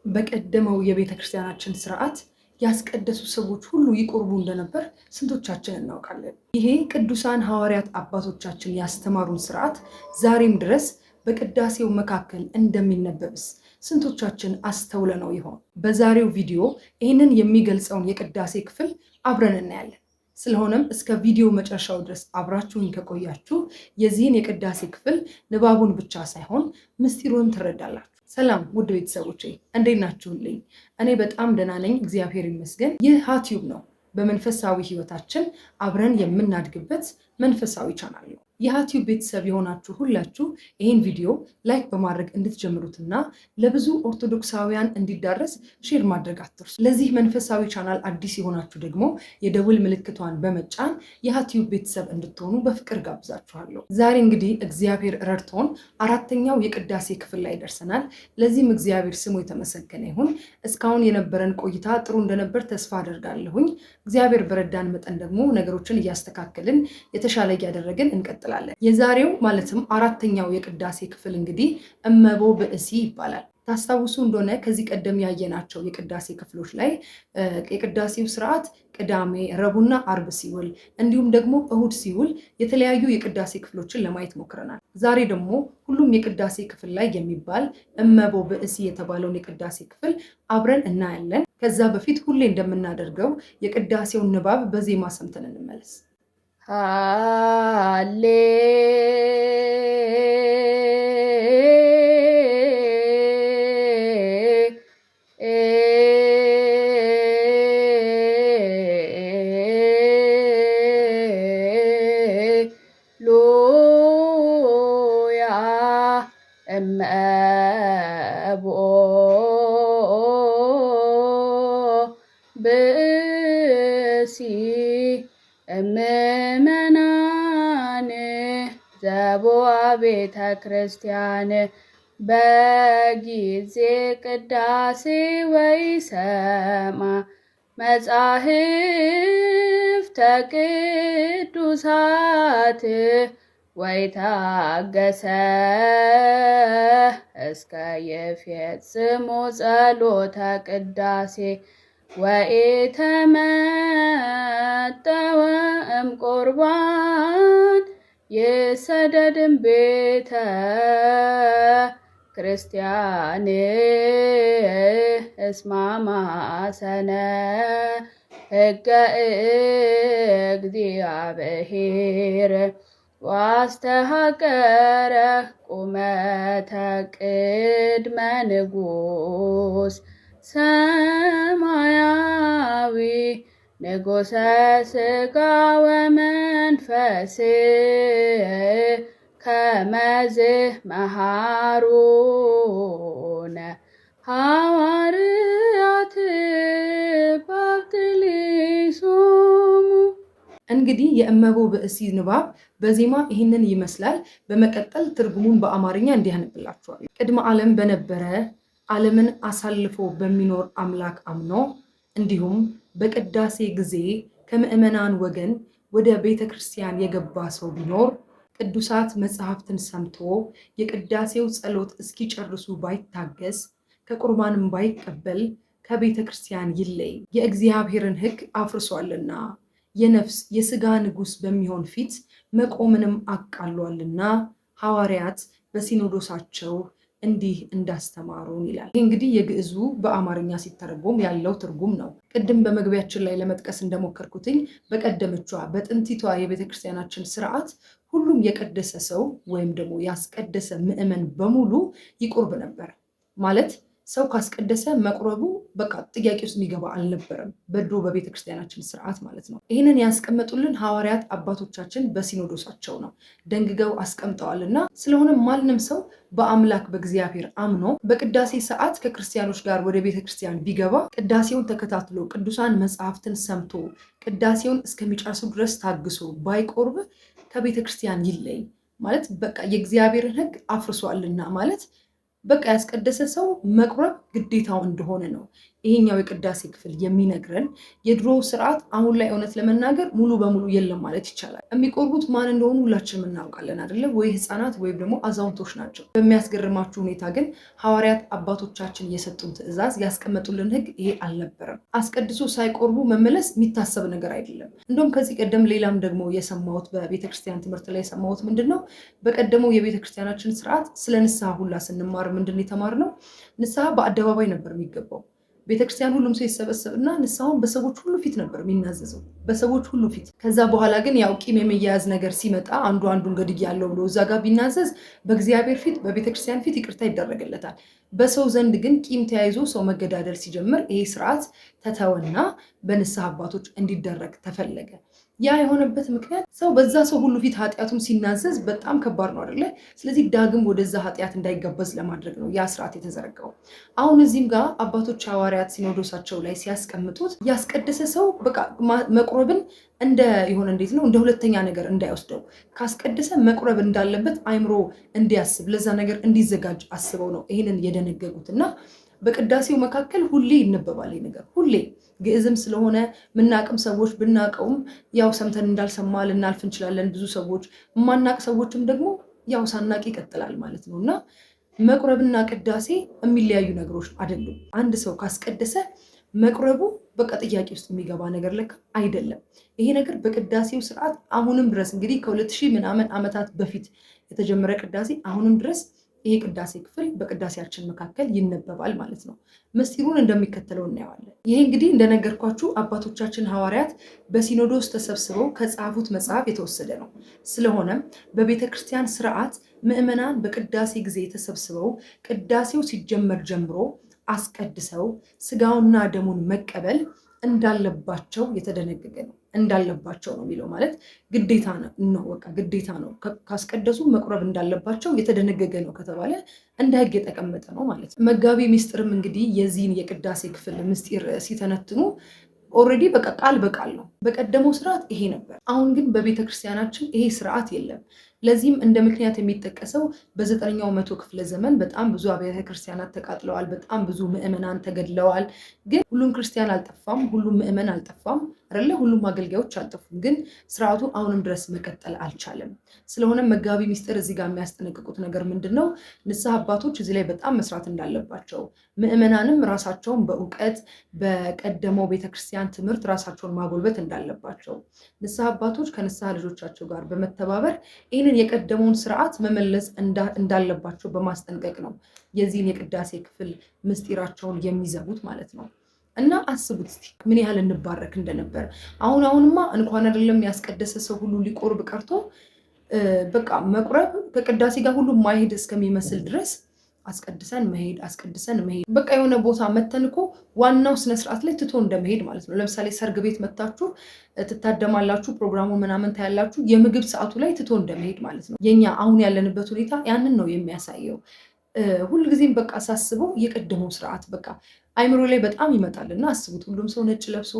በቀደመው የቤተ ክርስቲያናችን ስርዓት ያስቀደሱ ሰዎች ሁሉ ይቆርቡ እንደነበር ስንቶቻችን እናውቃለን? ይሄ ቅዱሳን ሐዋርያት አባቶቻችን ያስተማሩን ስርዓት ዛሬም ድረስ በቅዳሴው መካከል እንደሚነበብስ ስንቶቻችን አስተውለነው ይሆን? በዛሬው ቪዲዮ ይህንን የሚገልጸውን የቅዳሴ ክፍል አብረን እናያለን። ስለሆነም እስከ ቪዲዮ መጨረሻው ድረስ አብራችሁን ከቆያችሁ የዚህን የቅዳሴ ክፍል ንባቡን ብቻ ሳይሆን ምስጢሩን ትረዳላችሁ። ሰላም ውድ ቤተሰቦቼ እንዴት ናችሁልኝ? እኔ በጣም ደህና ነኝ፣ እግዚአብሔር ይመስገን። ይህ ሀቲዩብ ነው። በመንፈሳዊ ህይወታችን አብረን የምናድግበት መንፈሳዊ ቻናል ነው። የሀቲዩብ ቤተሰብ የሆናችሁ ሁላችሁ ይህን ቪዲዮ ላይክ በማድረግ እንድትጀምሩትና ለብዙ ኦርቶዶክሳውያን እንዲዳረስ ሼር ማድረግ አትርሱ። ለዚህ መንፈሳዊ ቻናል አዲስ የሆናችሁ ደግሞ የደውል ምልክቷን በመጫን የሀቲዩብ ቤተሰብ እንድትሆኑ በፍቅር ጋብዛችኋለሁ። ዛሬ እንግዲህ እግዚአብሔር ረድቶን አራተኛው የቅዳሴ ክፍል ላይ ደርሰናል። ለዚህም እግዚአብሔር ስሙ የተመሰገነ ይሁን። እስካሁን የነበረን ቆይታ ጥሩ እንደነበር ተስፋ አደርጋለሁኝ። እግዚአብሔር በረዳን መጠን ደግሞ ነገሮችን እያስተካከልን የተሻለ እያደረግን እንቀጥላለን። የዛሬው ማለትም አራተኛው የቅዳሴ ክፍል እንግዲህ እመቦ ብእሲ ይባላል። ታስታውሱ እንደሆነ ከዚህ ቀደም ያየናቸው የቅዳሴ ክፍሎች ላይ የቅዳሴው ስርዓት ቅዳሜ፣ ረቡዕና አርብ ሲውል እንዲሁም ደግሞ እሁድ ሲውል የተለያዩ የቅዳሴ ክፍሎችን ለማየት ሞክረናል። ዛሬ ደግሞ ሁሉም የቅዳሴ ክፍል ላይ የሚባል እመቦ ብእሲ የተባለውን የቅዳሴ ክፍል አብረን እናያለን። ከዛ በፊት ሁሌ እንደምናደርገው የቅዳሴውን ንባብ በዜማ ሰምተን እንመለስ። ሃሌ ሉያ እመቦ ብእሲ እምእመናን ዘቦአ ቤተ ክርስቲያን በጊዜ ቅዳሴ ወይሰማ መጻሕፍተ ቅዱሳት ወይታገሰ እስከ ይፌጽሙ ጸሎተ ቅዳሴ ወኢተመጠወ እምቁርባን ይሰደድም ቤተ ክርስቲያን እስማማሰነ ሕገ እግዚአብሔር ዋስተሃቀረ ቁመተ ቅድመ ንጉሥ ሰማያዊ ንጉሠ ሥጋ ወመንፈስ ከመዝ መሃሩነ ሐዋርያት ባብትሊሶሙ። እንግዲህ የእመቦ ብእሲ ንባብ በዜማ ይህንን ይመስላል። በመቀጠል ትርጉሙን በአማርኛ እንዲህ አነብላችኋለሁ። ቅድመ ዓለም በነበረ ዓለምን አሳልፎ በሚኖር አምላክ አምኖ እንዲሁም በቅዳሴ ጊዜ ከምዕመናን ወገን ወደ ቤተ ክርስቲያን የገባ ሰው ቢኖር ቅዱሳት መጽሐፍትን ሰምቶ የቅዳሴው ጸሎት እስኪጨርሱ ባይታገስ ከቁርባንም ባይቀበል ከቤተ ክርስቲያን ይለይ፣ የእግዚአብሔርን ሕግ አፍርሷልና የነፍስ የሥጋ ንጉሥ በሚሆን ፊት መቆምንም አቃሏልና ሐዋርያት በሲኖዶሳቸው እንዲህ እንዳስተማሩን ይላል። ይህ እንግዲህ የግዕዙ በአማርኛ ሲተረጎም ያለው ትርጉም ነው። ቅድም በመግቢያችን ላይ ለመጥቀስ እንደሞከርኩትኝ በቀደመቿ በጥንቲቷ የቤተክርስቲያናችን ስርዓት ሁሉም የቀደሰ ሰው ወይም ደግሞ ያስቀደሰ ምዕመን በሙሉ ይቆርብ ነበር። ማለት ሰው ካስቀደሰ መቁረቡ በቃ ጥያቄ ውስጥ የሚገባ አልነበረም፣ በድሮ በቤተክርስቲያናችን ስርዓት ማለት ነው። ይህንን ያስቀመጡልን ሐዋርያት አባቶቻችን በሲኖዶሳቸው ነው ደንግገው አስቀምጠዋልና፣ ስለሆነ ማንም ሰው በአምላክ በእግዚአብሔር አምኖ በቅዳሴ ሰዓት ከክርስቲያኖች ጋር ወደ ቤተክርስቲያን ቢገባ ቅዳሴውን ተከታትሎ ቅዱሳን መጽሐፍትን ሰምቶ ቅዳሴውን እስከሚጨርሱ ድረስ ታግሶ ባይቆርብ ከቤተክርስቲያን ይለይ ማለት በቃ የእግዚአብሔርን ሕግ አፍርሷልና ማለት በቃ ያስቀደሰ ሰው መቁረብ ግዴታው እንደሆነ ነው ይሄኛው የቅዳሴ ክፍል የሚነግረን። የድሮ ስርዓት አሁን ላይ እውነት ለመናገር ሙሉ በሙሉ የለም ማለት ይቻላል። የሚቆርቡት ማን እንደሆኑ ሁላችንም እናውቃለን አይደለ? ወይ ህፃናት ወይም ደግሞ አዛውንቶች ናቸው። በሚያስገርማችሁ ሁኔታ ግን ሐዋርያት አባቶቻችን የሰጡን ትእዛዝ ያስቀመጡልን ህግ ይሄ አልነበረም። አስቀድሶ ሳይቆርቡ መመለስ የሚታሰብ ነገር አይደለም። እንደውም ከዚህ ቀደም ሌላም ደግሞ የሰማሁት በቤተክርስቲያን ትምህርት ላይ የሰማሁት ምንድን ነው፣ በቀደመው የቤተክርስቲያናችን ስርዓት ስለ ንስሐ ሁላ ስንማር ምንድን ነው የተማርነው? ንስሐ በአደባባይ ነበር የሚገባው። ቤተክርስቲያን ሁሉም ሰው ይሰበሰብና ንስሐውን በሰዎች ሁሉ ፊት ነበር የሚናዘዘው፣ በሰዎች ሁሉ ፊት። ከዛ በኋላ ግን ያው ቂም የመያያዝ ነገር ሲመጣ አንዱ አንዱን ገድያለሁ ብሎ እዛ ጋር ቢናዘዝ በእግዚአብሔር ፊት በቤተክርስቲያን ፊት ይቅርታ ይደረግለታል። በሰው ዘንድ ግን ቂም ተያይዞ ሰው መገዳደል ሲጀምር ይሄ ስርዓት ተተወና በንስሐ አባቶች እንዲደረግ ተፈለገ። ያ የሆነበት ምክንያት ሰው በዛ ሰው ሁሉ ፊት ኃጢአቱም ሲናዘዝ በጣም ከባድ ነው አይደለ? ስለዚህ ዳግም ወደዛ ኃጢአት እንዳይጋበዝ ለማድረግ ነው ያ ስርዓት የተዘረጋው። አሁን እዚህም ጋር አባቶች ሐዋርያት ሲኖዶሳቸው ላይ ሲያስቀምጡት ያስቀደሰ ሰው በቃ መቁረብን እንደ የሆነ እንዴት ነው እንደ ሁለተኛ ነገር እንዳይወስደው፣ ካስቀደሰ መቁረብ እንዳለበት አይምሮ እንዲያስብ ለዛ ነገር እንዲዘጋጅ አስበው ነው ይህንን የደነገጉት። እና በቅዳሴው መካከል ሁሌ ይነበባል ይህ ነገር ሁሌ። ግዕዝም ስለሆነ ምናቅም ሰዎች ብናቀውም ያው ሰምተን እንዳልሰማ ልናልፍ እንችላለን። ብዙ ሰዎች የማናቅ ሰዎችም ደግሞ ያው ሳናቅ ይቀጥላል ማለት ነው። እና መቁረብና ቅዳሴ የሚለያዩ ነገሮች አይደሉም። አንድ ሰው ካስቀደሰ መቁረቡ በቃ ጥያቄ ውስጥ የሚገባ ነገር ለካ አይደለም። ይሄ ነገር በቅዳሴው ስርዓት አሁንም ድረስ እንግዲህ ከ2000 ምናምን ዓመታት በፊት የተጀመረ ቅዳሴ አሁንም ድረስ ይሄ ቅዳሴ ክፍል በቅዳሴያችን መካከል ይነበባል ማለት ነው። ምስጢሩን እንደሚከተለው እናየዋለን። ይሄ እንግዲህ እንደነገርኳችሁ አባቶቻችን ሐዋርያት በሲኖዶስ ተሰብስበው ከጻፉት መጽሐፍ የተወሰደ ነው። ስለሆነም በቤተ ክርስቲያን ስርዓት ምዕመናን በቅዳሴ ጊዜ ተሰብስበው ቅዳሴው ሲጀመር ጀምሮ አስቀድሰው ስጋውና ደሙን መቀበል እንዳለባቸው የተደነገገ ነው። እንዳለባቸው ነው የሚለው ማለት ግዴታ ነው። በቃ ግዴታ ነው። ካስቀደሱ መቁረብ እንዳለባቸው የተደነገገ ነው ከተባለ እንደ ሕግ የተቀመጠ ነው ማለት ነው። መጋቢ ምስጢርም እንግዲህ የዚህን የቅዳሴ ክፍል ምስጢር ሲተነትኑ ኦልሬዲ በቃ ቃል በቃል ነው። በቀደመው ስርዓት ይሄ ነበር። አሁን ግን በቤተክርስቲያናችን ይሄ ስርዓት የለም። ለዚህም እንደ ምክንያት የሚጠቀሰው በ9ኛው መቶ ክፍለ ዘመን በጣም ብዙ አብያተ ክርስቲያናት ተቃጥለዋል። በጣም ብዙ ምዕመናን ተገድለዋል። ግን ሁሉም ክርስቲያን አልጠፋም፣ ሁሉም ምዕመን አልጠፋም አይደለ? ሁሉም አገልጋዮች አልጠፉም። ግን ስርዓቱ አሁንም ድረስ መቀጠል አልቻለም። ስለሆነም መጋቢ ምስጢር እዚህ ጋር የሚያስጠነቅቁት ነገር ምንድን ነው? ንስሐ አባቶች እዚህ ላይ በጣም መስራት እንዳለባቸው፣ ምዕመናንም ራሳቸውን በእውቀት በቀደመው ቤተክርስቲያን ትምህርት ራሳቸውን ማጎልበት እንዳለባቸው፣ ንስሐ አባቶች ከንስሐ ልጆቻቸው ጋር በመተባበር ይህንን የቀደመውን ስርዓት መመለስ እንዳለባቸው በማስጠንቀቅ ነው የዚህን የቅዳሴ ክፍል ምስጢራቸውን የሚዘቡት ማለት ነው። እና አስቡት እስቲ ምን ያህል እንባረክ እንደነበር። አሁንማ እንኳን አይደለም ያስቀደሰ ሰው ሁሉ ሊቆርብ ቀርቶ በቃ መቁረብ ከቅዳሴ ጋር ሁሉ ማይሄድ እስከሚመስል ድረስ አስቀድሰን መሄድ በቃ የሆነ ቦታ መተን እኮ ዋናው ስነስርዓት ላይ ትቶ እንደመሄድ ማለት ነው። ለምሳሌ ሰርግ ቤት መታችሁ ትታደማላችሁ፣ ፕሮግራሙ ምናምን ታያላችሁ፣ የምግብ ሰዓቱ ላይ ትቶ እንደመሄድ ማለት ነው። የኛ አሁን ያለንበት ሁኔታ ያንን ነው የሚያሳየው። ሁልጊዜም በቃ ሳስበው የቀደመው ስርዓት በቃ አይምሮ ላይ በጣም ይመጣልና አስቡት፣ ሁሉም ሰው ነጭ ለብሶ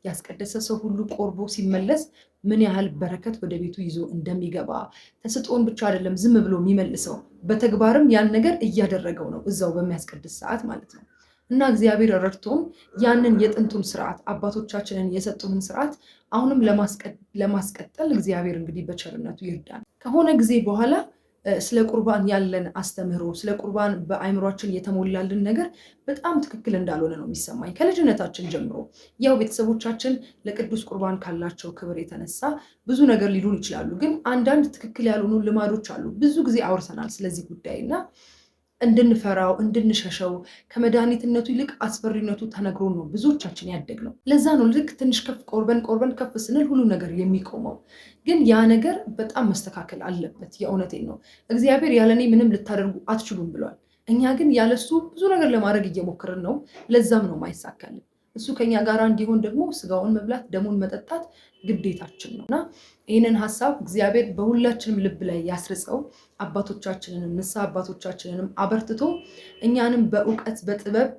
ያስቀደሰ ሰው ሁሉ ቆርቦ ሲመለስ ምን ያህል በረከት ወደ ቤቱ ይዞ እንደሚገባ። ተስጦን ብቻ አይደለም ዝም ብሎ የሚመልሰው፣ በተግባርም ያን ነገር እያደረገው ነው እዛው በሚያስቀድስ ሰዓት ማለት ነው። እና እግዚአብሔር ረድቶን ያንን የጥንቱን ስርዓት አባቶቻችንን የሰጡንን ስርዓት አሁንም ለማስቀጠል እግዚአብሔር እንግዲህ በቸርነቱ ይርዳል። ከሆነ ጊዜ በኋላ ስለ ቁርባን ያለን አስተምህሮ፣ ስለ ቁርባን በአይምሯችን የተሞላልን ነገር በጣም ትክክል እንዳልሆነ ነው የሚሰማኝ። ከልጅነታችን ጀምሮ ያው ቤተሰቦቻችን ለቅዱስ ቁርባን ካላቸው ክብር የተነሳ ብዙ ነገር ሊሉን ይችላሉ። ግን አንዳንድ ትክክል ያልሆኑ ልማዶች አሉ። ብዙ ጊዜ አውርተናል ስለዚህ ጉዳይ እና እንድንፈራው እንድንሸሸው ከመድኃኒትነቱ ይልቅ አስፈሪነቱ ተነግሮ ነው ብዙዎቻችን ያደግነው። ለዛ ነው ልክ ትንሽ ቆርበን ከፍ ስንል ሁሉ ነገር የሚቆመው። ግን ያ ነገር በጣም መስተካከል አለበት። የእውነቴን ነው። እግዚአብሔር ያለኔ ምንም ልታደርጉ አትችሉም ብሏል። እኛ ግን ያለሱ ብዙ ነገር ለማድረግ እየሞከርን ነው። ለዛም ነው ማይሳካልን። እሱ ከኛ ጋር እንዲሆን ደግሞ ስጋውን መብላት ደሙን መጠጣት ግዴታችን ነው እና ይህንን ሀሳብ እግዚአብሔር በሁላችንም ልብ ላይ ያስርጸው። አባቶቻችንንም ንስሐ አባቶቻችንንም አበርትቶ እኛንም በእውቀት በጥበብ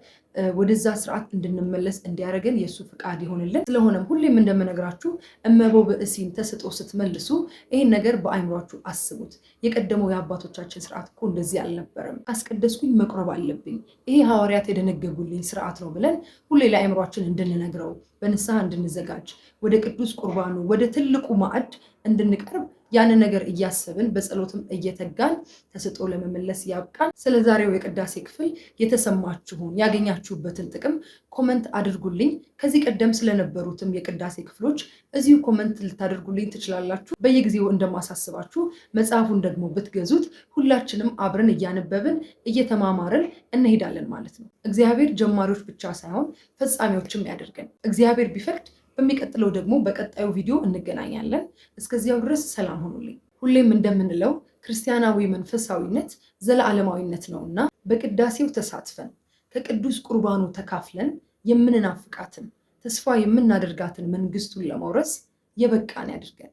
ወደዛ ስርዓት እንድንመለስ እንዲያደርገን የእሱ ፍቃድ ይሆንልን። ስለሆነም ሁሌም እንደምነግራችሁ እመቦ ብእሲን ተስጦ ስትመልሱ ይህን ነገር በአይምሯችሁ አስቡት። የቀደመው የአባቶቻችን ስርዓት እኮ እንደዚህ አልነበረም። አስቀደስኩኝ መቁረብ አለብኝ፣ ይሄ ሐዋርያት የደነገጉልኝ ስርዓት ነው ብለን ሁሌ ለአይምሯችን እንድንነግረው፣ በንስሐ እንድንዘጋጅ፣ ወደ ቅዱስ ቁርባኑ ወደ ትልቁ ማዕድ እንድንቀርብ ያንን ነገር እያሰብን በጸሎትም እየተጋን ተስጦ ለመመለስ ያብቃን። ስለ ዛሬው የቅዳሴ ክፍል የተሰማችሁን ያገኛችሁበትን ጥቅም ኮመንት አድርጉልኝ። ከዚህ ቀደም ስለነበሩትም የቅዳሴ ክፍሎች እዚሁ ኮመንት ልታደርጉልኝ ትችላላችሁ። በየጊዜው እንደማሳስባችሁ መጽሐፉን ደግሞ ብትገዙት ሁላችንም አብረን እያነበብን እየተማማርን እንሄዳለን ማለት ነው። እግዚአብሔር ጀማሪዎች ብቻ ሳይሆን ፈጻሚዎችም ያደርገን። እግዚአብሔር ቢፈቅድ በሚቀጥለው ደግሞ በቀጣዩ ቪዲዮ እንገናኛለን። እስከዚያው ድረስ ሰላም ሁኑልኝ። ሁሌም እንደምንለው ክርስቲያናዊ መንፈሳዊነት ዘለዓለማዊነት ነውና በቅዳሴው ተሳትፈን ከቅዱስ ቁርባኑ ተካፍለን የምንናፍቃትን ተስፋ የምናደርጋትን መንግስቱን ለመውረስ የበቃን ያድርገን።